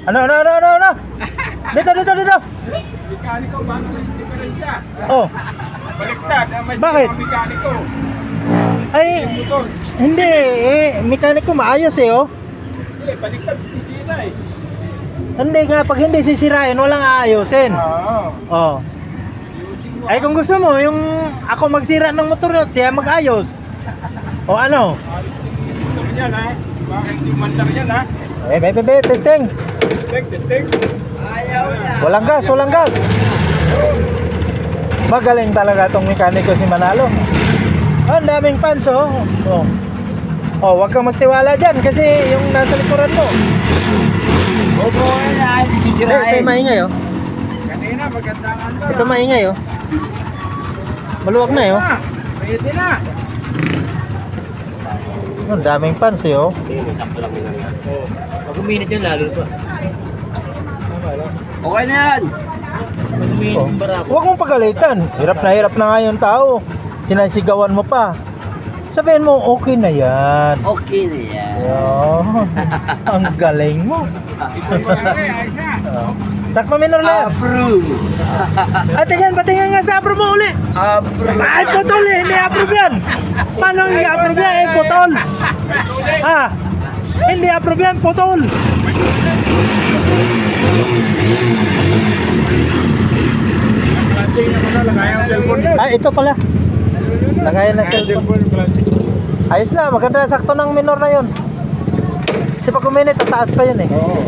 Ano? Dito. Mekaniko, bakit may diferensya? Oh, Baliktad, may Bakit? mekaniko. ay, Motor. hindi. Mekaniko maayos oh. Hindi, baliktad sinisira eh. Hindi nga, pag hindi sisirain, walang aayusin. Oo. Oh. Ayusin mo. Ay, kung gusto mo, yung ako magsira ng motor yun, siya mag-ayos. O ano? Ayos din yung motor niyan ha. Bakit yung mandar yan ha? Testing. Testing. Walang gas. Magaling talaga tong mekaniko si Manalo. Ang daming fans wag kang magtiwala dyan kasi yung nasa likuran mo. Opo, ay Ito maingay Kanina, magandang ano. Ito maingay Maluwag na Pwede na. Ang daming fans sakto lang yun. Pag uminit yan, lalo pa. Okay na yan. Pag uminit yung barako. Huwag mong pagalitan. Hirap na nga yung tao. Sinasigawan mo pa. Sabihin mo, okay na yan. Okay na yan. Ang galing mo. Ayos na. Sakto minor na yan. Approve. Patingin nga sa approve mo uli. Approve. Ay, putol hindi approve yan. Paano hindi approve yan? Putol. Hindi approve yan, putol. Plastic naman na, lagayan ang cellphone. Ito pala. Lagayan na cellphone. Cellphone, plastic. Ayos na, maganda. Sakto ng minor na yun. Kasi pag kuminit, taas pa yun Oo.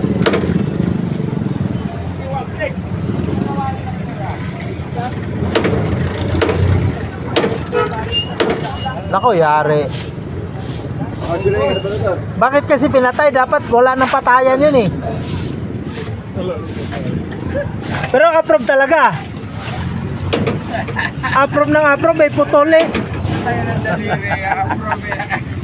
Nako, yari. Bakit kasi pinatay? Dapat wala nang patayan yun Pero approve talaga. Approve ng approve, may putol Tayo ng daliri, approve.